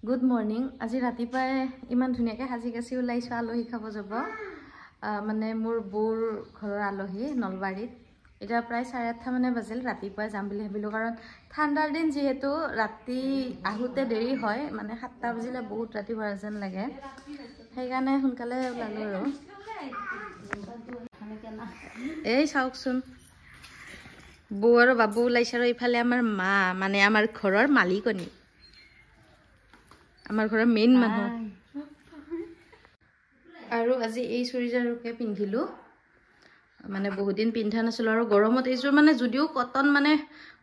Good morning. আজি ৰাতিপুৱাই ইমান ধুনীয়াকৈ সাজি কাচি ওলাইছো আলহী খাব যাব। মানে মোৰ বৌৰ ঘৰৰ আলহী নলবাৰীত। এটা প্ৰায় 8:30 মানে বাজিল ৰাতিপুৱাই যাম বুলি ভাবিলো কাৰণ ঠাণ্ডাৰ দিন যেহেতু ৰাতি আহোতে দেৰি হয় মানে 7টা বাজিলে বহুত ৰাতি হোৱা যেন লাগে। সেইকাৰণে সোনকালে ওলালো আৰু। এই চাওকচোন বৌ আৰু বাবু ওলাইছে আৰু ইফালে আমাৰ মা মানে আমাৰ ঘৰৰ মালিকনী। আমাৰ ঘৰৰ মেইন মানুহ আৰু আজি এই চুৰিজাৰকে পিন্ধিলো মানে বহুত দিন পিন্ধা নাছিল আৰু গৰমত এইযোৰ মানে যদিও কটন মানে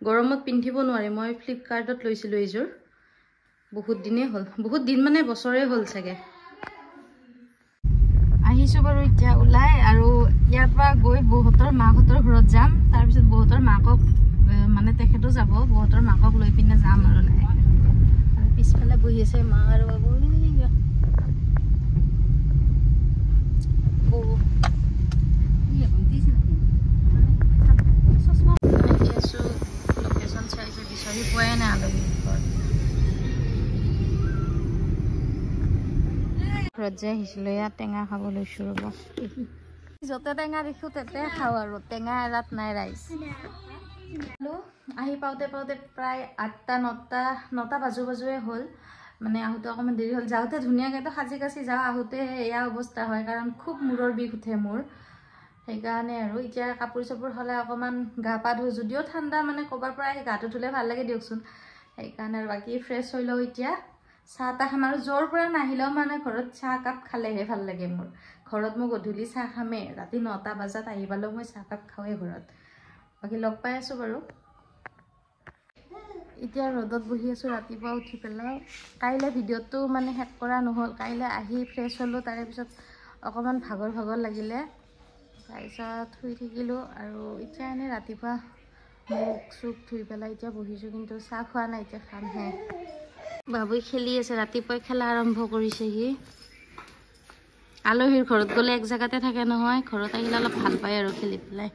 গৰমত পিন্ধিব নোৱাৰি মই ফ্লিপকাৰ্টত লৈছিলো এইযোৰ বহুত দিনে হ'ল বহুত দিন মানে বছৰে হ'ল চাগে আহিছো বাৰু এতিয়া ওলাই আৰু ইয়াৰ পৰা গৈ বহুতৰ মাহঁতৰ ঘৰত যাম তাৰ পিছত বহুতৰ মাকক মানে তেখেতো যাব বহুতৰ মাকক লৈ পিনে যাম আৰু নাই পিছফালে বহি আছে মা আৰু বাবু লোকেশ্যন চাইছে বিচাৰি পোৱাই নাই আলহী ঘৰত যে আহিছিলো ইয়াত টেঙা খাব লৈছো ৰ'ব য'তে টেঙা দেখো তাতে খাওঁ আৰু টেঙা এৰাত নাই ৰাইজ আহি পাওঁতে প্ৰায় 8টা 9টা বাজুৱে হ'ল মানে আহোঁতে অকণমান দেৰি হ'ল যাওঁতে ধুনীয়াকৈ তো সাজি কাচি যাওঁ আহোঁতে এয়া অৱস্থা হয় কাৰণ খুব মূৰৰ বিষ উঠে মোৰ সেইকাৰণে আৰু এতিয়া কাপোৰ চাপোৰ হ'লে অকণমান গা পা ধুই যদিও ঠাণ্ডা মানে ক'ৰবাৰ পৰা আহি গাটো ধুলে ভাল লাগে দিয়কচোন সেইকাৰণে আৰু বাকী ফ্ৰেছ হৈ লওঁ এতিয়া চাহ তাহ খাম আৰু য'ৰ পৰা নাহিলেও মানে ঘৰত চাহ কাপ খালেহে ভাল লাগে মোৰ ঘৰত মই গধূলি চাহ খামেই ৰাতি 9টা বজাত আহি পালেও মই চাহ কাপ খাওঁৱেই ঘৰত বাকী লগ পাই আছোঁ বাৰু এতিয়া ৰ'দত বহি আছোঁ ৰাতিপুৱা উঠি পেলাই কাইলৈ ভিডিঅ'টো মানে শেষ কৰা নহ'ল কাইলৈ আহি ফ্ৰেছ হ'লোঁ তাৰে পিছত অকণমান ভাগৰ লাগিলে তাৰপিছত শুই থাকিলোঁ আৰু এতিয়া এনেই ৰাতিপুৱা মুখ চুখ ধুই পেলাই এতিয়া বহিছোঁ কিন্তু চাহ খোৱা নাই এতিয়া খামহে বাবুই খেলি আছে ৰাতিপুৱাই খেলা আৰম্ভ কৰিছে সি আলহীৰ ঘৰত গ'লে এক জেগাতে থাকে নহয় ঘৰত আহিলে অলপ ভাল পায় আৰু খেলি পেলাই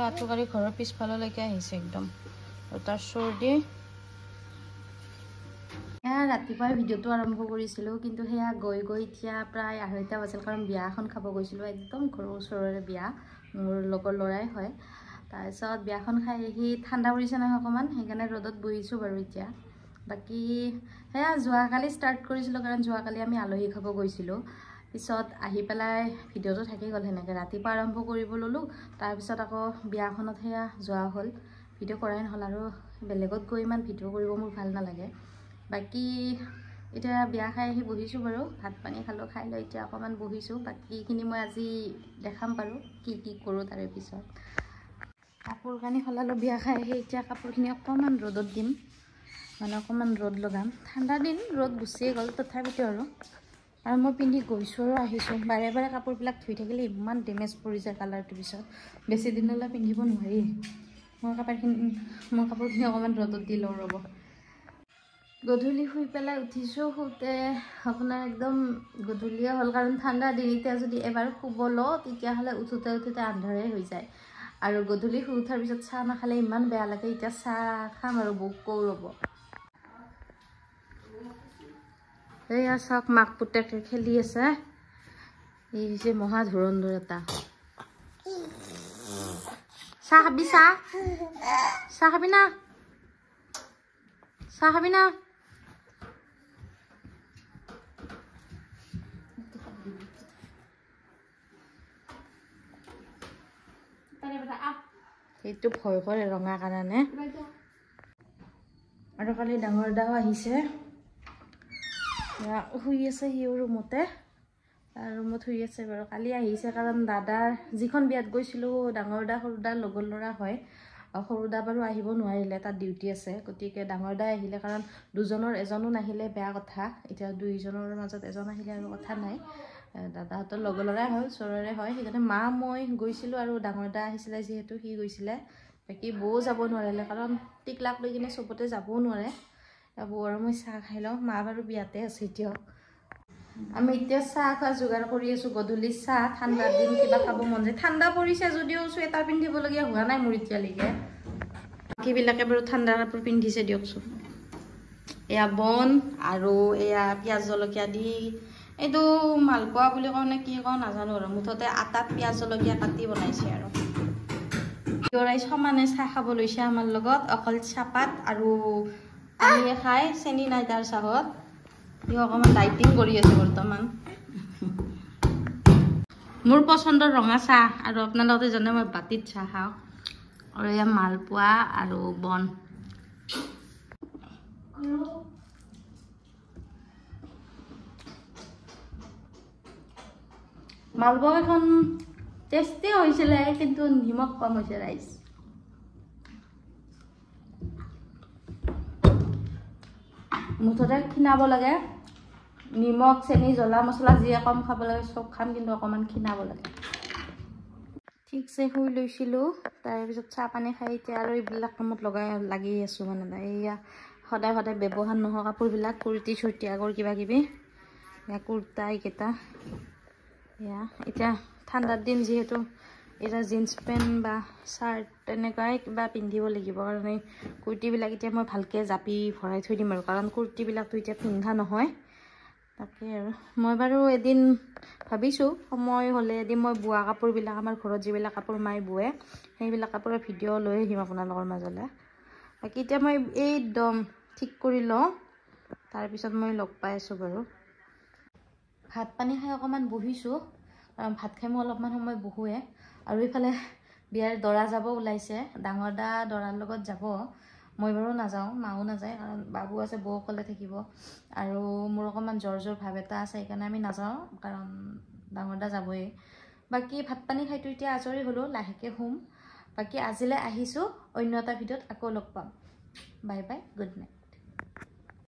আঁঠুকাৰি ঘৰৰ পিছফাললৈকে আহিছে একদম আৰু তাৰ চৰ্দি ৰাতিপুৱাই ভিডিঅ'টো আৰম্ভ কৰিছিলোঁ কিন্তু সেয়া গৈ এতিয়া প্ৰায় 2:30 বাজিল কাৰণ বিয়া এখন খাব গৈছিলোঁ একদম ঘৰৰ ওচৰৰে বিয়া মোৰ লগৰ ল'ৰাই হয় তাৰপিছত বিয়াখন খাই আহি ঠাণ্ডা পৰিছে নহয় অকণমান সেইকাৰণে ৰ'দত বহিছোঁ বাৰু এতিয়া বাকী সেয়া যোৱাকালি ষ্টাৰ্ট কৰিছিলোঁ কাৰণ যোৱাকালি আমি আলহী খাব গৈছিলোঁ পিছত আহি পেলাই ভিডিঅ'টো থাকি গ'ল সেনেকৈ ৰাতিপুৱা আৰম্ভ কৰিব ল'লোঁ তাৰপিছত আকৌ বিয়াখনত সেয়া যোৱা হ'ল ভিডিঅ' কৰাই নহ'ল আৰু বেলেগত গৈ ইমান ভিডিঅ' কৰিব মোৰ ভাল নালাগে বাকী এতিয়া বিয়া খাই আহি বহিছোঁ বাৰু ভাত পানী খালোঁ খাই লৈ এতিয়া অকণমান বহিছোঁ বাকীখিনি মই আজি দেখাম বাৰু কি কৰোঁ তাৰে পিছত কাপোৰ কানি সলালোঁ বিয়া খাই আহি এতিয়া কাপোৰখিনি অকণমান ৰ'দত দিম মানে অকণমান ৰ'দ লগাম ঠাণ্ডাৰ দিন ৰ'দ গুচিয়ে গ'ল তথাপিতো আৰু মই পিন্ধি গৈছোঁ আৰু আহিছোঁ বাৰে কাপোৰবিলাক ধুই থাকিলে ইমান ডেমেজ পৰি যায় কালাৰটোৰ পিছত বেছি দিনলৈ পিন্ধিব নোৱাৰি মই কাপোৰখিনি অকণমান ৰ'দত দি লওঁ ৰ'ব গধূলি শুই পেলাই উঠিছোঁ শুতে আপোনাৰ একদম গধূলিয়ে হ'ল কাৰণ ঠাণ্ডা দিন এতিয়া যদি এবাৰ শুব লওঁ তেতিয়াহ'লে উঠোতে আন্ধাৰে হৈ যায় আৰু গধূলি শুই উঠাৰ পিছত চাহ নাখালে ইমান বেয়া লাগে এতিয়া চাহ খাম আৰু বৌক কওঁ ৰ'ব এয়া চাওক মাক পুতেকে খেলি আছে এই যে মহা ধুৰন্ধৰ এটা চাহ খাবি চাহ খাবি না সেইটো ভয় কৰে ৰঙা কাৰণে আৰু কালি ডাঙৰ দাও আহিছে শুই আছে সিও ৰুমতে ৰুমত শুই আছে বাৰু কালি আহিছে কাৰণ দাদাৰ যিখন বিয়াত গৈছিলোঁ ডাঙৰ দা সৰু দাৰ লগৰ ল'ৰা হয় সৰু দা বাৰু আহিব নোৱাৰিলে তাত ডিউটি আছে গতিকে ডাঙৰ দাই আহিলে কাৰণ দুজনৰ এজনো নাহিলে বেয়া কথা এতিয়া দুইজনৰ মাজত এজন আহিলে আৰু কথা নাই দাদাহঁতৰ লগৰ ল'ৰাই হয় ওচৰৰে হয় সেইকাৰণে মা মই গৈছিলোঁ আৰু ডাঙৰ দা আহিছিলে যিহেতু সি গৈছিলে বাকী বৌ যাব নোৱাৰিলে কাৰণ টিকলাক লৈ কিনে চবতে যাবও নোৱাৰে বৌ আৰু মই চাহ খাই লওঁ মা বাৰু বিয়াতে আছে এতিয়াও আমি এতিয়া চাহ খোৱা যোগাৰ কৰি আছোঁ গধূলি চাহ ঠাণ্ডাৰ দিন কিবা খাব মন যায় ঠাণ্ডা পৰিছে যদিও চুৱেটাৰ পিন্ধিবলগীয়া হোৱা নাই মোৰ এতিয়ালৈকে বাকীবিলাকে বাৰু ঠাণ্ডা কাপোৰ পিন্ধিছে দিয়কচোন এয়া বন আৰু এয়া পিঁয়াজ জলকীয়া দি এইটো মালপোৱা বুলি কওঁ নে কি কওঁ নাজানো আৰু মুঠতে আটাত পিঁয়াজ জলকীয়া কাটি বনাইছে আৰু দৰাই সমানে চাহ খাব লৈছে আমাৰ লগত অকল চাহপাত আৰু পানীয়ে খাই চেনি নাই তাৰ চাহত ই অকণমান ডাইটিং কৰি আছে বৰ্তমান মোৰ পচন্দৰ ৰঙা চাহ আৰু আপোনালোকে জানে মই বাতিত চাহ খাওঁ আৰু এয়া মালপোৱা আৰু বন মালপোৱা এখন টেষ্টি হৈছিলে কিন্তু নিমখ কম হৈছে ৰাইজ মুঠতে খিনাব লাগে নিমখ চেনি জ্বলা মছলা যিয়ে কম খাব লাগে চব খাম কিন্তু অকণমান খিনাব লাগে ঠিকছে শুই লৈছিলোঁ তাৰপিছত চাহ পানী খাই এতিয়া আৰু এইবিলাক কামত লাগি আছোঁ মানে এয়া সদায় সদায় ব্যৱহাৰ নোহোৱা কাপোৰবিলাক কুৰ্তি চুৰ্তি আগৰ কিবা কিবি এয়া কুৰ্তা এইকেইটা এয়া এতিয়া ঠাণ্ডাৰ দিন যিহেতু এটা জিন্স পেণ্ট বা চাৰ্ট তেনেকুৱাই কিবা পিন্ধিব লাগিব কাৰণ এই কুৰ্তিবিলাক এতিয়া মই ভালকৈ জাপি ভৰাই থৈ দিম আৰু কাৰণ কুৰ্তিবিলাকতো এতিয়া পিন্ধা নহয় তাকে আৰু মই বাৰু এদিন ভাবিছোঁ সময় হ'লে এদিন মই বোৱা কাপোৰবিলাক আমাৰ ঘৰত যিবিলাক কাপোৰ মায়ে বোৱে সেইবিলাক কাপোৰৰ ভিডিঅ' লৈ আহিম আপোনালোকৰ মাজলৈ বাকী এতিয়া মই একদম ঠিক কৰি লওঁ তাৰপিছত মই লগ পাই আছোঁ বাৰু ভাত পানী খাই অকণমান বহিছোঁ কাৰণ ভাত খাই মই অলপমান সময় বহোৱে আৰু এইফালে বিয়াৰ দৰা যাব ওলাইছে ডাঙৰ দা দৰাৰ লগত যাব মই বাৰু নাযাওঁ মাও নাযায় কাৰণ বাবু আছে বৌ অকলে থাকিব আৰু মোৰ অকণমান জ্বৰ ভাৱ এটা আছে সেইকাৰণে আমি নাযাওঁ কাৰণ ডাঙৰ দা যাবই বাকী ভাত পানী খাইতো এতিয়া আজৰি হ'লোঁ লাহেকৈ শুম বাকী আজিলৈ আহিছোঁ অন্য এটা ভিডিঅ'ত আকৌ লগ পাম বাই বাই গুড নাইট